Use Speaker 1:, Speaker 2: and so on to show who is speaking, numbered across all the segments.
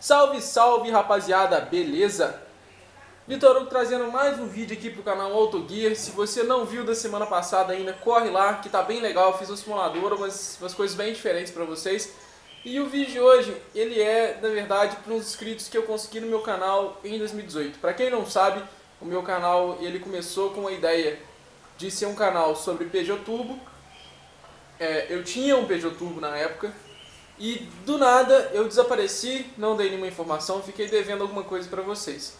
Speaker 1: Salve, salve rapaziada, beleza? Vitor Hugo trazendo mais um vídeo aqui pro canal Auto Gear. Se você não viu da semana passada ainda, corre lá que tá bem legal. Fiz um simulador, umas coisas bem diferentes pra vocês. E o vídeo de hoje, ele é, na verdade, para uns inscritos que eu consegui no meu canal em 2018. Pra quem não sabe, o meu canal ele começou com a ideia de ser um canal sobre Peugeot Turbo. Eu tinha um Peugeot Turbo na época. E do nada eu desapareci, não dei nenhuma informação, fiquei devendo alguma coisa pra vocês.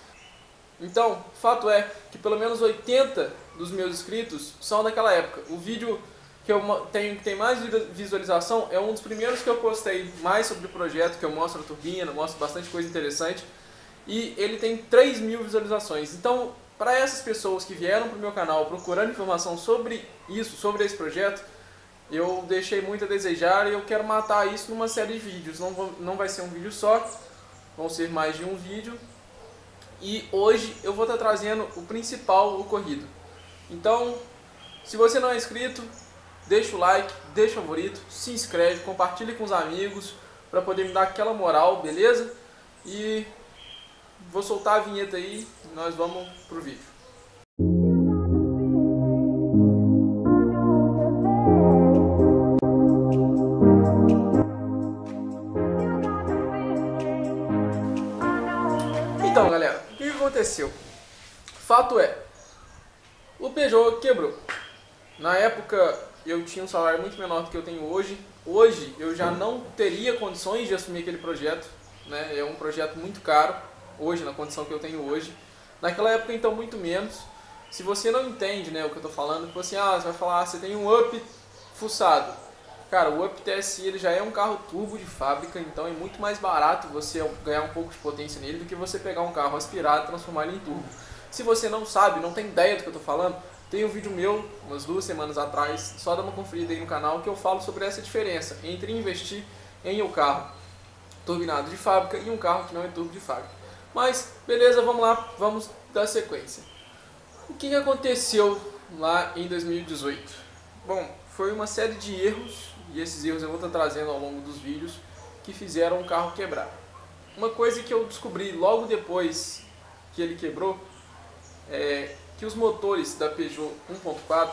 Speaker 1: Então, fato é que pelo menos 80 dos meus inscritos são daquela época. O vídeo que eu tenho que tem mais visualização é um dos primeiros que eu postei mais sobre o projeto, que eu mostro a turbina, mostro bastante coisa interessante. E ele tem 3.000 visualizações. Então, para essas pessoas que vieram para o meu canal procurando informação sobre isso, sobre esse projeto, eu deixei muito a desejar e eu quero matar isso numa série de vídeos. Não vai ser um vídeo só, vão ser mais de um vídeo. E hoje eu vou estar trazendo o principal ocorrido. Então, se você não é inscrito, deixa o like, deixa o favorito, se inscreve, compartilha com os amigos para poder me dar aquela moral, beleza? E vou soltar a vinheta aí e nós vamos pro vídeo. Então, galera, o que aconteceu? Fato é, o Peugeot quebrou. Na época eu tinha um salário muito menor do que eu tenho hoje. Hoje eu já não teria condições de assumir aquele projeto, né? É um projeto muito caro, hoje, na condição que eu tenho hoje. Naquela época, então, muito menos. Se você não entende, né, o que eu tô falando, tipo assim, você vai falar, você tem um Up fuçado. Cara, o Up TSI ele já é um carro turbo de fábrica, então é muito mais barato você ganhar um pouco de potência nele do que você pegar um carro aspirado e transformar ele em turbo. Se você não sabe, não tem ideia do que eu tô falando, tem um vídeo meu, umas 2 semanas atrás, só dá uma conferida aí no canal que eu falo sobre essa diferença entre investir em um carro turbinado de fábrica e um carro que não é turbo de fábrica. Mas, beleza, vamos lá, vamos dar sequência. O que aconteceu lá em 2018? Bom, foi uma série de erros, e esses erros eu vou estar trazendo ao longo dos vídeos, que fizeram o carro quebrar. Uma coisa que eu descobri logo depois que ele quebrou é que os motores da Peugeot 1.4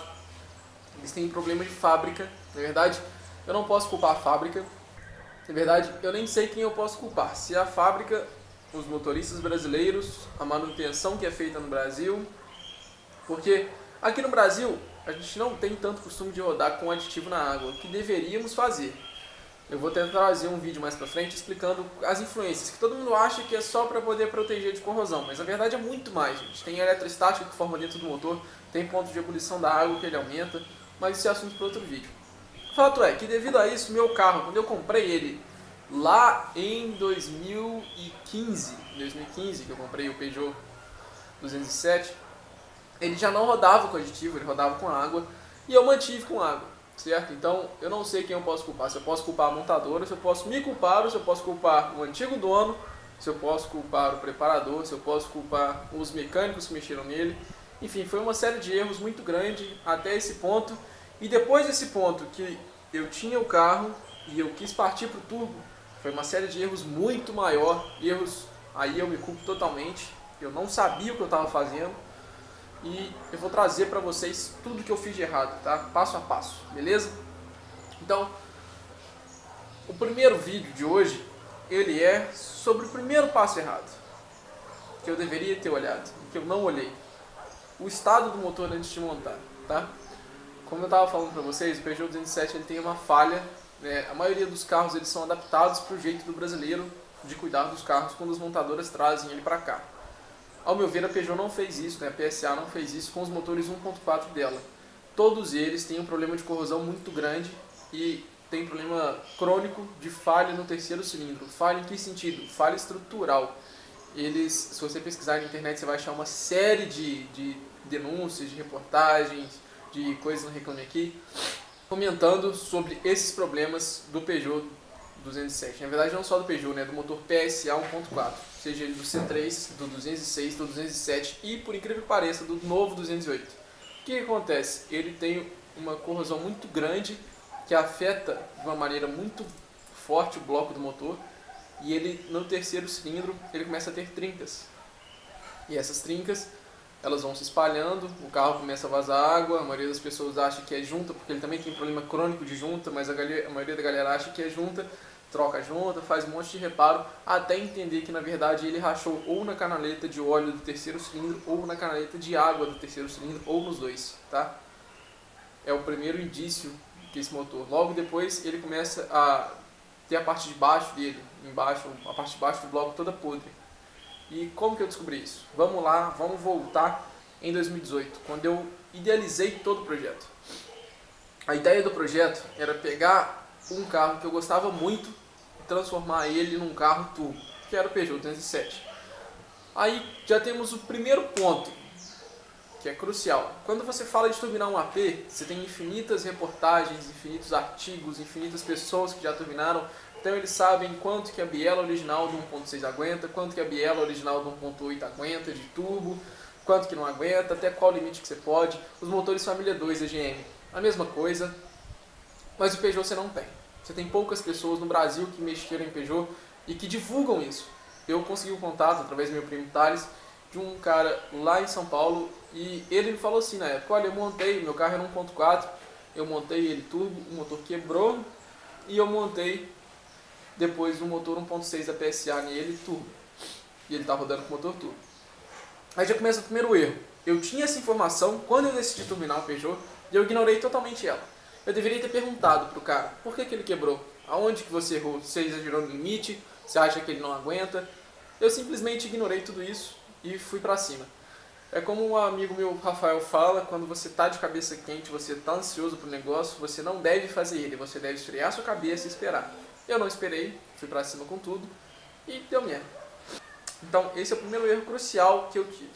Speaker 1: eles têm problema de fábrica. Na verdade, eu não posso culpar a fábrica. Na verdade, eu nem sei quem eu posso culpar. Se é a fábrica, os motoristas brasileiros, a manutenção que é feita no Brasil. Porque aqui no Brasil, a gente não tem tanto costume de rodar com aditivo na água, o que deveríamos fazer. Eu vou tentar trazer um vídeo mais pra frente explicando as influências, que todo mundo acha que é só para poder proteger de corrosão, mas a verdade é muito mais, gente. Tem eletrostática que forma dentro do motor, tem ponto de ebulição da água que ele aumenta, mas isso é assunto para outro vídeo. O fato é que devido a isso, meu carro, quando eu comprei ele lá em 2015 que eu comprei o Peugeot 207, ele já não rodava com aditivo, ele rodava com água, e eu mantive com água, certo? Então, eu não sei quem eu posso culpar, se eu posso culpar a montadora, se eu posso me culpar, ou se eu posso culpar o antigo dono, se eu posso culpar o preparador, se eu posso culpar os mecânicos que mexeram nele. Enfim, foi uma série de erros muito grande até esse ponto, e depois desse ponto que eu tinha o carro e eu quis partir para o turbo, foi uma série de erros muito maior, erros, aí eu me culpo totalmente, eu não sabia o que eu estava fazendo, e eu vou trazer para vocês tudo que eu fiz de errado, tá? Passo a passo, beleza? Então, o primeiro vídeo de hoje, ele é sobre o primeiro passo errado, que eu deveria ter olhado, que eu não olhei. O estado do motor antes de montar, tá? Como eu estava falando para vocês, o Peugeot 207 ele tem uma falha, né? A maioria dos carros eles são adaptados para o jeito do brasileiro de cuidar dos carros quando as montadoras trazem ele para cá. Ao meu ver, a Peugeot não fez isso, né? A PSA não fez isso com os motores 1.4 dela. Todos eles têm um problema de corrosão muito grande e tem problema crônico de falha no terceiro cilindro. Falha em que sentido? Falha estrutural. Eles, se você pesquisar na internet, você vai achar uma série de denúncias, de reportagens, de coisas no Reclame Aqui, comentando sobre esses problemas do Peugeot 207. Na verdade, não só do Peugeot, né? Do motor PSA 1.4. Seja ele do C3, do 206, do 207 e, por incrível que pareça, do novo 208. O que acontece? Ele tem uma corrosão muito grande que afeta de uma maneira muito forte o bloco do motor e ele, no terceiro cilindro, ele começa a ter trincas. E essas trincas, elas vão se espalhando, o carro começa a vazar água, a maioria das pessoas acha que é junta, porque ele também tem problema crônico de junta, mas a maioria da galera acha que é junta, troca a junta, faz um monte de reparo, até entender que na verdade ele rachou ou na canaleta de óleo do terceiro cilindro, ou na canaleta de água do terceiro cilindro, ou nos dois, tá? É o primeiro indício que esse motor. Logo depois ele começa a ter a parte de baixo dele, embaixo, a parte de baixo do bloco toda podre. E como que eu descobri isso? Vamos lá, vamos voltar em 2018, quando eu idealizei todo o projeto. A ideia do projeto era pegar um carro que eu gostava muito e transformar ele num carro turbo, que era o Peugeot 207. Aí já temos o primeiro ponto, que é crucial. Quando você fala de turbinar um AP, você tem infinitas reportagens, infinitos artigos, infinitas pessoas que já turbinaram. Então eles sabem quanto que a biela original do 1.6 aguenta, quanto que a biela original do 1.8 aguenta de turbo, quanto que não aguenta, até qual limite que você pode. Os motores família 2 da GM, a mesma coisa, mas o Peugeot você não tem. Você tem poucas pessoas no Brasil que mexeram em Peugeot e que divulgam isso. Eu consegui um contato, através do meu primo Thales, de um cara lá em São Paulo, e ele me falou assim na época: olha, eu montei, meu carro era 1.4, eu montei ele turbo, o motor quebrou, e eu montei depois um motor 1.6 da PSA nele, turbo. E ele está rodando com motor turbo. Aí já começa o primeiro erro. Eu tinha essa informação quando eu decidi turbinar o Peugeot e eu ignorei totalmente ela. Eu deveria ter perguntado pro cara, por que ele quebrou? Aonde que você errou? Você exagerou no limite? Você acha que ele não aguenta? Eu simplesmente ignorei tudo isso e fui pra cima. É como um amigo meu, Rafael, fala: quando você tá de cabeça quente, você tá ansioso pro negócio, você não deve fazer ele, você deve esfriar sua cabeça e esperar. Eu não esperei, fui pra cima com tudo e deu merda. Então esse é o primeiro erro crucial que eu tive.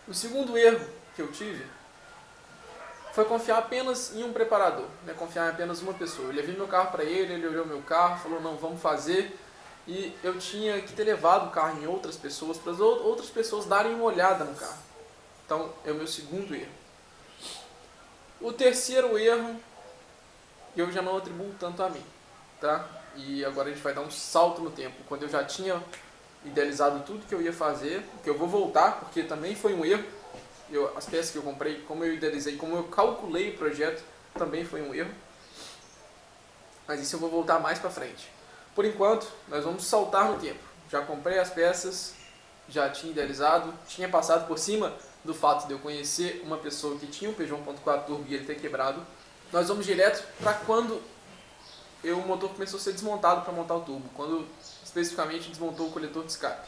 Speaker 1: O segundo erro que eu tive foi confiar apenas em um preparador, né? Confiar em apenas uma pessoa. Eu levei meu carro para ele, ele olhou meu carro, falou: não, vamos fazer. E eu tinha que ter levado o carro em outras pessoas, para as outras pessoas darem uma olhada no carro. Então é o meu segundo erro. O terceiro erro eu já não atribuo tanto a mim, tá? E agora a gente vai dar um salto no tempo, quando eu já tinha idealizado tudo que eu ia fazer, que eu vou voltar, porque também foi um erro. As peças que eu comprei, como eu idealizei, como eu calculei o projeto, também foi um erro. Mas isso eu vou voltar mais pra frente. Por enquanto, nós vamos saltar no tempo. Já comprei as peças, já tinha idealizado, tinha passado por cima do fato de eu conhecer uma pessoa que tinha um Peugeot 1.4 Turbo e ele ter quebrado. Nós vamos direto para quando o motor começou a ser desmontado para montar o turbo, quando especificamente desmontou o coletor de escape.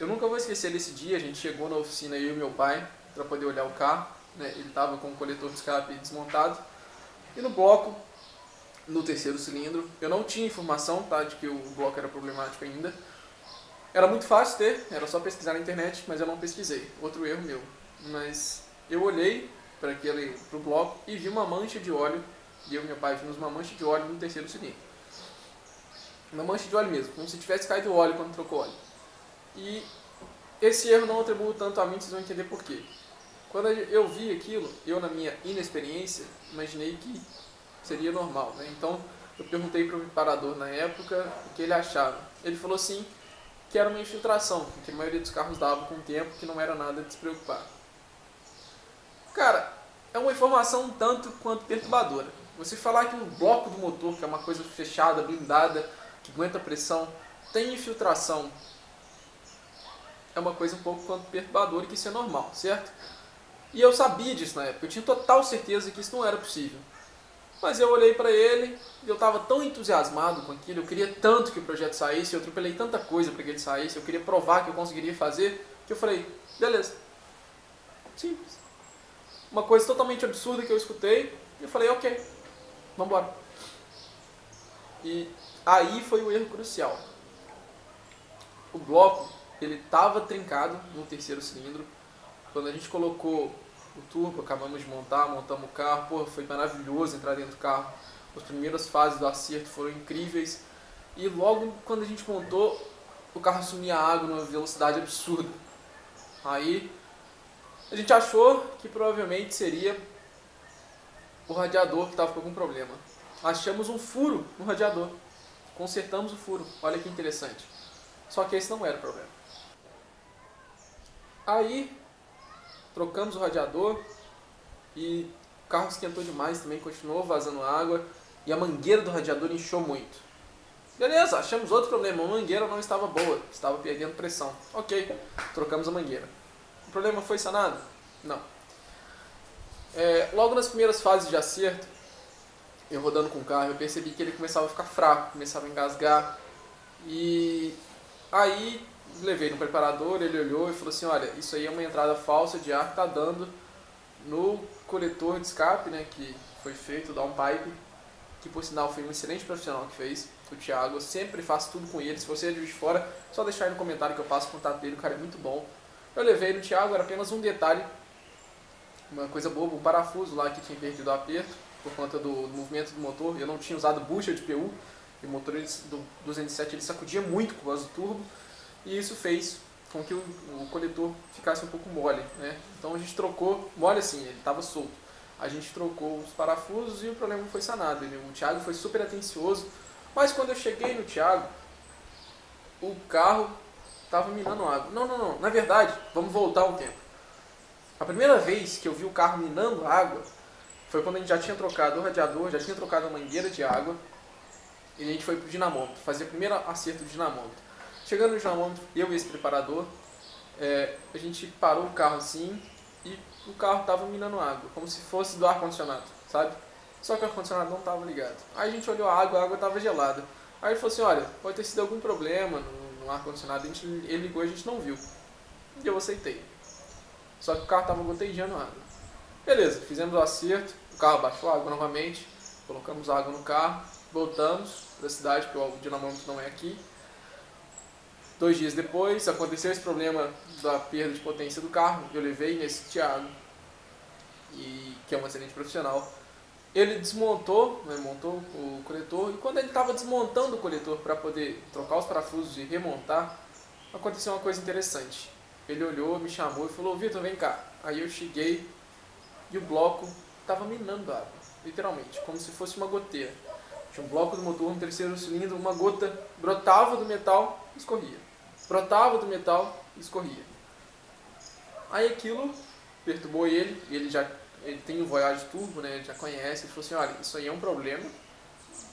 Speaker 1: Eu nunca vou esquecer desse dia. A gente chegou na oficina, eu e meu pai, para poder olhar o carro, né? Ele estava com o coletor de escape desmontado, e no bloco, no terceiro cilindro, eu não tinha informação, tá, de que o bloco era problemático ainda. Era muito fácil ter, era só pesquisar na internet, mas eu não pesquisei, outro erro meu. Mas eu olhei para o bloco e vi uma mancha de óleo, e eu e meu pai vimos uma mancha de óleo no terceiro cilindro. Uma mancha de óleo mesmo, como se tivesse caído óleo quando trocou óleo. E esse erro não atribuo tanto a mim, vocês vão entender por quê. Quando eu vi aquilo, eu, na minha inexperiência, imaginei que seria normal, né? Então eu perguntei para o preparador na época o que ele achava. Ele falou assim que era uma infiltração, que a maioria dos carros dava com o tempo, que não era nada de se preocupar. Cara, é uma informação um tanto quanto perturbadora. Você falar que o bloco do motor, que é uma coisa fechada, blindada, que aguenta pressão, tem infiltração, é uma coisa um pouco quanto perturbadora, e que isso é normal, certo? E eu sabia disso na época, eu tinha total certeza que isso não era possível. Mas eu olhei para ele e eu estava tão entusiasmado com aquilo, eu queria tanto que o projeto saísse, eu atropelei tanta coisa para que ele saísse, eu queria provar que eu conseguiria fazer, que eu falei: beleza. Simples. Uma coisa totalmente absurda que eu escutei, e eu falei: ok, vamos embora. E aí foi o erro crucial. O bloco, ele estava trincado no terceiro cilindro. Quando a gente colocou o turbo, acabamos de montamos o carro, pô, foi maravilhoso entrar dentro do carro. As primeiras fases do acerto foram incríveis. E logo quando a gente montou, o carro assumia água numa velocidade absurda. Aí a gente achou que provavelmente seria o radiador que estava com algum problema. Achamos um furo no radiador. consertamos o furo, olha que interessante. Só que esse não era o problema. Aí, trocamos o radiador e o carro esquentou demais também, continuou vazando água e a mangueira do radiador inchou muito. Beleza, achamos outro problema, a mangueira não estava boa, estava perdendo pressão. Ok, trocamos a mangueira. O problema foi sanado? Não. Logo nas primeiras fases de acerto, eu rodando com o carro, eu percebi que ele começava a ficar fraco, começava a engasgar. E aí levei no preparador, ele olhou e falou assim, olha, isso aí é uma entrada falsa de ar que está dando no coletor de escape, né, que foi feito, downpipe, que por sinal foi um excelente profissional que fez, o Thiago. Eu sempre faço tudo com ele. Se você é de fora, só deixar aí no comentário que eu passo o contato dele, o cara é muito bom. Eu levei no Thiago, era apenas um detalhe, uma coisa boba, um parafuso lá que tinha perdido o aperto por conta do movimento do motor. Eu não tinha usado bucha de PU, e o motor do 207 ele sacudia muito com o do turbo, e isso fez com que o coletor ficasse um pouco mole, né? Então a gente trocou, mole assim, ele estava solto. A gente trocou os parafusos e o problema foi sanado. O Thiago foi super atencioso, mas quando eu cheguei no Thiago, o carro estava minando água. Não, na verdade, vamos voltar um tempo. A primeira vez que eu vi o carro minando água foi quando a gente já tinha trocado o radiador, já tinha trocado a mangueira de água, e a gente foi pro dinamômetro, fazer o primeiro acerto do dinamômetro. Chegando no dinamômetro, eu e esse preparador, a gente parou o carro assim e o carro estava minando água, como se fosse do ar-condicionado, sabe? Só que o ar-condicionado não estava ligado. Aí a gente olhou a água estava gelada. Aí ele falou assim, olha, pode ter sido algum problema no ar-condicionado, ele ligou e a gente não viu. E eu aceitei. Só que o carro estava gotejando água. Beleza, fizemos o acerto, o carro baixou a água novamente, colocamos água no carro, voltamos da cidade, porque o dinamômetro não é aqui. 2 dias depois, aconteceu esse problema da perda de potência do carro, eu levei nesse Thiago, que é um excelente profissional. Ele desmontou, né, montou o coletor, e quando ele estava desmontando o coletor para poder trocar os parafusos e remontar, aconteceu uma coisa interessante. Ele olhou, me chamou e falou, Vitor, vem cá. Aí eu cheguei e o bloco estava minando água, literalmente, como se fosse uma goteira. Tinha um bloco do motor no terceiro cilindro, uma gota brotava do metal e escorria. Brotava do metal e escorria. Aí aquilo perturbou ele, e ele tem o Voyage Turbo, né, ele já conhece, ele falou assim, olha, isso aí é um problema,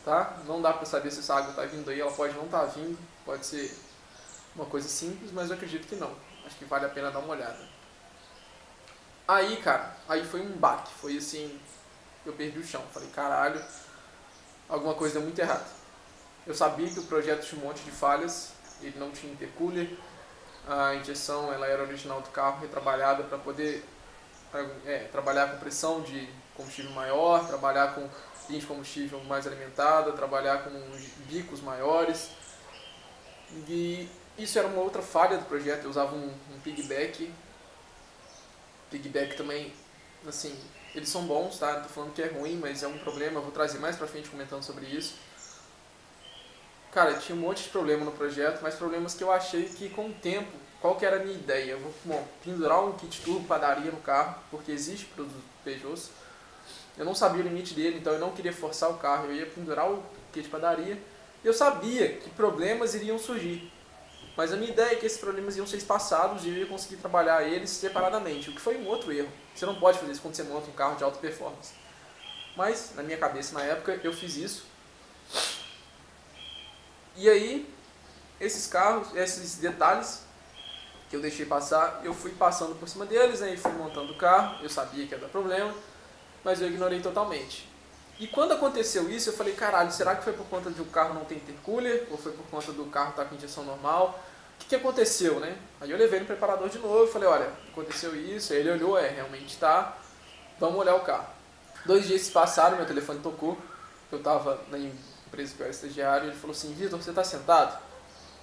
Speaker 1: tá? Não dá para saber se essa água está vindo aí, ela pode não estar vindo, pode ser uma coisa simples, mas eu acredito que não. Acho que vale a pena dar uma olhada. Aí, cara, aí foi um baque, foi assim, eu perdi o chão, falei, caralho, alguma coisa deu muito errado. Eu sabia que o projeto tinha um monte de falhas, ele não tinha intercooler, a injeção ela era original do carro, retrabalhada para poder trabalhar com pressão de combustível maior, trabalhar com linha de combustível mais alimentada, trabalhar com bicos maiores. E isso era uma outra falha do projeto, eu usava um piggyback. Piggyback também, assim, eles são bons, tá? Não tô falando que é ruim, mas é um problema, eu vou trazer mais pra frente comentando sobre isso. Cara, tinha um monte de problema no projeto, mas problemas que eu achei que com o tempo, qual que era a minha ideia? Eu vou pendurar um kit turbo padaria no carro, porque existe para os Peugeots. Eu não sabia o limite dele, então eu não queria forçar o carro, eu ia pendurar o kit padaria. Eu sabia que problemas iriam surgir, mas a minha ideia é que esses problemas iam ser espaçados e eu ia conseguir trabalhar eles separadamente, o que foi um outro erro. Você não pode fazer isso quando você monta um carro de alta performance. Mas, na minha cabeça, na época, eu fiz isso. E aí, esses carros, esses detalhes que eu deixei passar, eu fui passando por cima deles, né, e fui montando o carro. Eu sabia que ia dar problema, mas eu ignorei totalmente. E quando aconteceu isso, eu falei, caralho, será que foi por conta de o carro não ter intercooler? Ou foi por conta do carro estar com injeção normal? O que aconteceu, né? Aí eu levei no preparador de novo e falei, olha, aconteceu isso. Aí ele olhou, realmente tá, vamos olhar o carro. 2 dias se passaram, meu telefone tocou, eu tava na empresa que eu era estagiário, ele falou assim, Vitor, você tá sentado?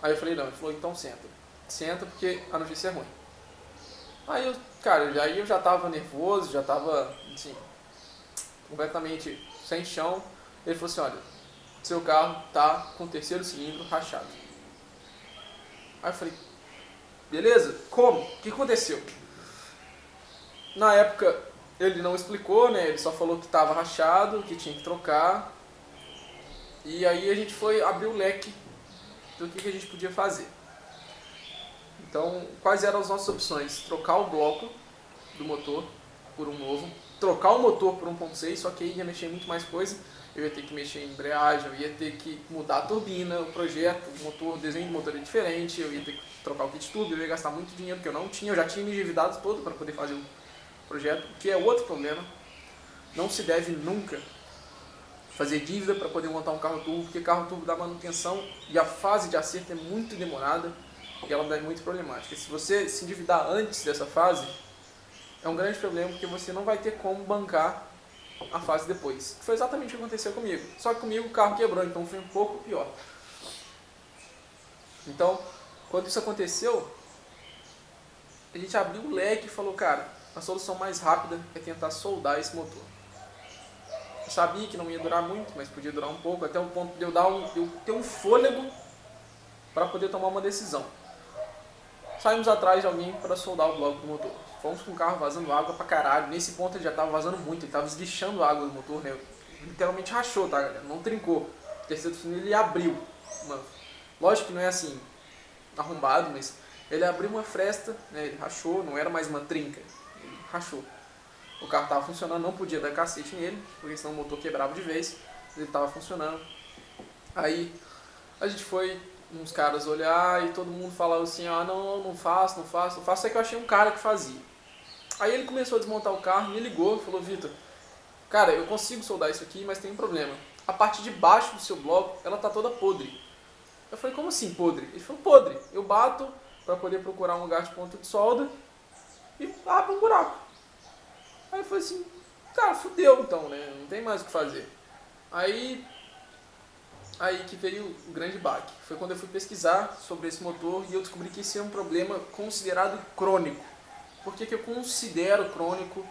Speaker 1: Aí eu falei, não, ele falou, então senta. Senta porque a notícia é ruim. Aí eu, cara, aí eu já tava nervoso, já tava, assim, completamente sem chão. Ele falou assim, olha, seu carro tá com o terceiro cilindro rachado. Aí eu falei, beleza? Como? O que aconteceu? Na época ele não explicou, né? Ele só falou que estava rachado, que tinha que trocar. E aí a gente foi abrir o leque do que a gente podia fazer. Então, quais eram as nossas opções? Trocar o bloco do motor por um novo, trocar o motor por 1.6, só que aí ia mexer muito mais coisa. Eu ia ter que mexer em embreagem, eu ia ter que mudar a turbina, o projeto, o motor, o desenho do motor é diferente, eu ia ter que trocar o kit tubo, eu ia gastar muito dinheiro que eu não tinha, eu já tinha me endividado todo para poder fazer o projeto, que é outro problema. Não se deve nunca fazer dívida para poder montar um carro turbo, porque carro turbo dá manutenção e a fase de acerto é muito demorada e ela é muito problemática. Se você se endividar antes dessa fase, é um grande problema, porque você não vai ter como bancar a fase depois. Foi exatamente o que aconteceu comigo. Só que comigo o carro quebrou, então foi um pouco pior. Então, quando isso aconteceu, a gente abriu o leque e falou, cara, a solução mais rápida é tentar soldar esse motor. Eu sabia que não ia durar muito, mas podia durar um pouco, até o ponto de eu ter um fôlego para poder tomar uma decisão. Saímos atrás de alguém para soldar o bloco do motor. Fomos com o carro vazando água pra caralho. Nesse ponto ele já tava vazando muito, ele tava esguichando a água do motor, né? Literalmente rachou, tá, galera? Não trincou. O terceiro funil ele abriu. Lógico que não é assim, arrombado, mas ele abriu uma fresta, né? Ele rachou, não era mais uma trinca. Ele rachou. O carro tava funcionando, não podia dar cacete nele, porque senão o motor quebrava de vez. Ele tava funcionando. Aí a gente foi uns caras olhar e todo mundo falava assim, ah, não faço. Só que eu achei um cara que fazia. Aí ele começou a desmontar o carro, me ligou e falou, Vitor, cara, eu consigo soldar isso aqui, mas tem um problema. A parte de baixo do seu bloco, ela tá toda podre. Eu falei, como assim podre? Ele falou, podre. Eu bato para poder procurar um lugar de ponta de solda e abro um buraco. Aí eu falei assim, cara, fudeu então, né? Não tem mais o que fazer. Aí que veio o grande baque. Foi quando eu fui pesquisar sobre esse motor e eu descobri que esse é um problema considerado crônico. Por que eu considero crônico,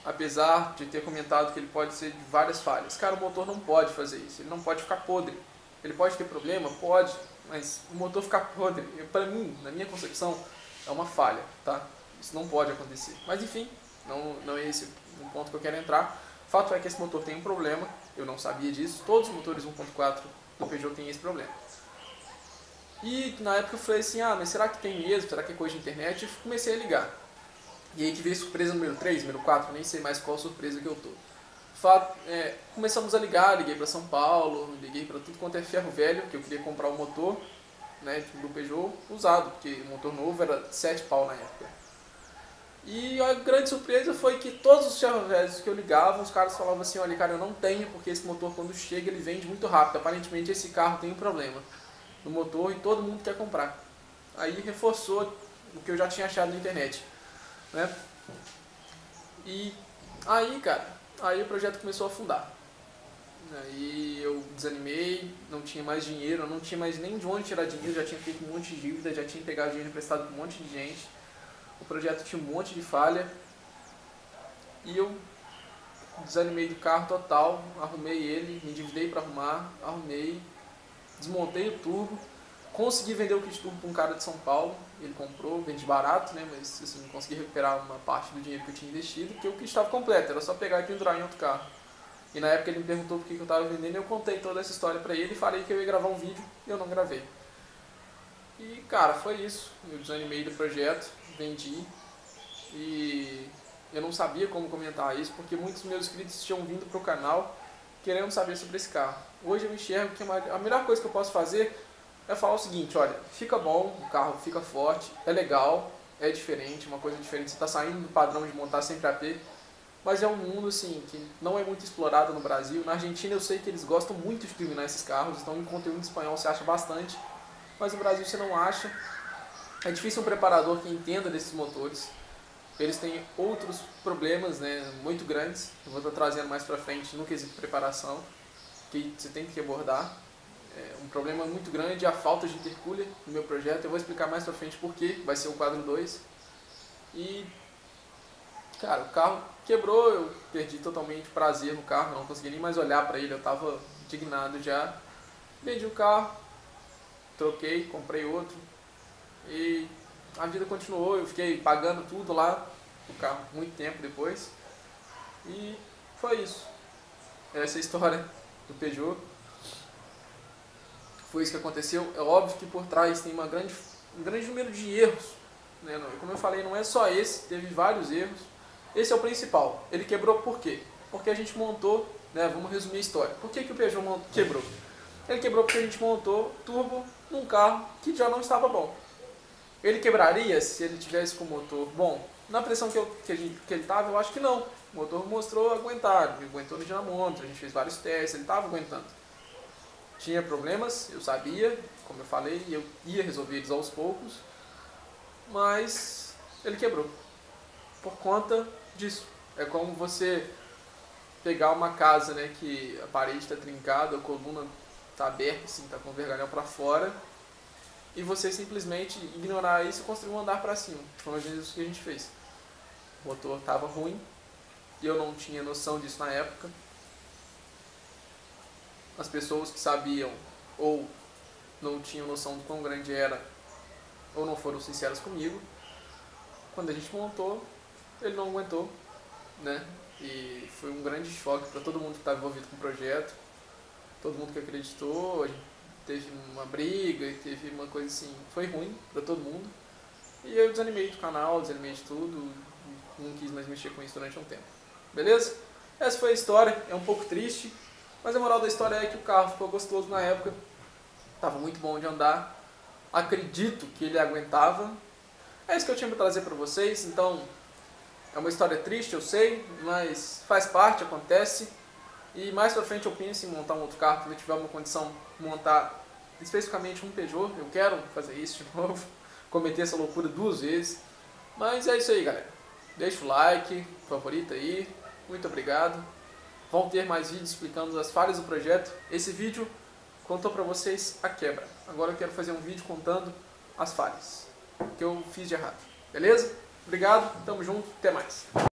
Speaker 1: apesar de ter comentado que ele pode ser de várias falhas? Cara, o motor não pode fazer isso, ele não pode ficar podre. Ele pode ter problema? Pode, mas o motor ficar podre, para mim, na minha concepção, é uma falha, tá? Isso não pode acontecer. Mas enfim, não é esse o ponto que eu quero entrar. Fato é que esse motor tem um problema, eu não sabia disso, todos os motores 1.4 do Peugeot têm esse problema. E na época eu falei assim, ah, mas será que tem mesmo? Será que é coisa de internet? E comecei a ligar. E aí que veio surpresa número 3, número 4, nem sei mais qual surpresa que eu tô. Começamos a ligar, liguei para São Paulo, liguei para tudo quanto é ferro velho, que eu queria comprar um motor, né, do Peugeot usado, porque o motor novo era 7 pau na época. E a grande surpresa foi que todos os ferro velhos que eu ligava, os caras falavam assim, olha cara, eu não tenho, porque esse motor quando chega ele vende muito rápido, aparentemente esse carro tem um problema no motor e todo mundo quer comprar. Aí reforçou o que eu já tinha achado na internet, né? E aí, cara, aí o projeto começou a afundar. Aí eu desanimei, não tinha mais dinheiro, eu não tinha mais nem de onde tirar dinheiro, já tinha feito um monte de dívida, já tinha pegado dinheiro emprestado com um monte de gente. O projeto tinha um monte de falha e eu desanimei do carro total, arrumei ele, me endividei para arrumei, desmontei o turbo, consegui vender o kit turbo para um cara de São Paulo, ele comprou, vendi barato, né, mas assim, consegui recuperar uma parte do dinheiro que eu tinha investido, porque o kit estava completo, era só pegar e pendurar em outro carro. E na época ele me perguntou por que eu estava vendendo, eu contei toda essa história para ele e falei que eu ia gravar um vídeo e eu não gravei. E cara, foi isso, eu desanimei do projeto, vendi e eu não sabia como comentar isso, porque muitos meus inscritos tinham vindo para o canal querendo saber sobre esse carro. Hoje eu enxergo que a melhor coisa que eu posso fazer é falar o seguinte, olha, fica bom, o carro fica forte, é legal, é diferente, uma coisa diferente, você está saindo do padrão de montar sempre AP, mas é um mundo assim que não é muito explorado no Brasil. Na Argentina eu sei que eles gostam muito de turbiner esses carros, então em conteúdo espanhol você acha bastante, mas no Brasil você não acha. É difícil um preparador que entenda desses motores. Eles têm outros problemas, né, muito grandes, eu vou estar trazendo mais pra frente no quesito preparação, que você tem que abordar. Um problema muito grande é a falta de intercooler no meu projeto, eu vou explicar mais pra frente porque vai ser o quadro 2. E, cara, o carro quebrou, eu perdi totalmente o prazer no carro, não consegui nem mais olhar pra ele, eu tava indignado já. Vendi o carro, troquei, comprei outro e a vida continuou, eu fiquei pagando tudo lá, o carro, muito tempo depois. E foi isso. Essa é a história do Peugeot. Foi isso que aconteceu. É óbvio que por trás tem um grande número de erros, né? Como eu falei, não é só esse, teve vários erros. Esse é o principal. Ele quebrou por quê? Porque a gente montou, né? Vamos resumir a história. Por que o Peugeot quebrou? Ele quebrou porque a gente montou turbo num carro que já não estava bom. Ele quebraria se ele tivesse com o motor bom? Na pressão que ele estava, eu acho que não. O motor mostrou aguentar, ele aguentou no dinamômetro, a gente fez vários testes, ele estava aguentando. Tinha problemas, eu sabia, como eu falei, eu ia resolver eles aos poucos, mas ele quebrou. Por conta disso. É como você pegar uma casa, né, que a parede está trincada, a coluna está aberta, assim, está com o vergalhão para fora, e você simplesmente ignorar isso e construir um andar para cima. Foi mais ou menos isso que a gente fez. O motor estava ruim, e eu não tinha noção disso na época. As pessoas que sabiam ou não tinham noção de quão grande era, ou não foram sinceras comigo. Quando a gente montou, ele não aguentou, né? E foi um grande choque para todo mundo que estava envolvido com o projeto, todo mundo que acreditou. A gente teve uma briga e teve uma coisa assim, foi ruim para todo mundo. E eu desanimei do canal, desanimei de tudo, não quis mais mexer com isso durante um tempo. Beleza? Essa foi a história, é um pouco triste, mas a moral da história é que o carro ficou gostoso na época, estava muito bom de andar, acredito que ele aguentava. É isso que eu tinha para trazer para vocês. Então, é uma história triste, eu sei, mas faz parte, acontece. E mais pra frente eu penso em montar um outro carro, quando eu tiver uma condição de montar especificamente um Peugeot. Eu quero fazer isso de novo, cometer essa loucura 2 vezes. Mas é isso aí, galera. Deixa o like, favorita aí, muito obrigado. Vão ter mais vídeos explicando as falhas do projeto. Esse vídeo contou pra vocês a quebra. Agora eu quero fazer um vídeo contando as falhas que eu fiz de errado. Beleza? Obrigado, tamo junto, até mais.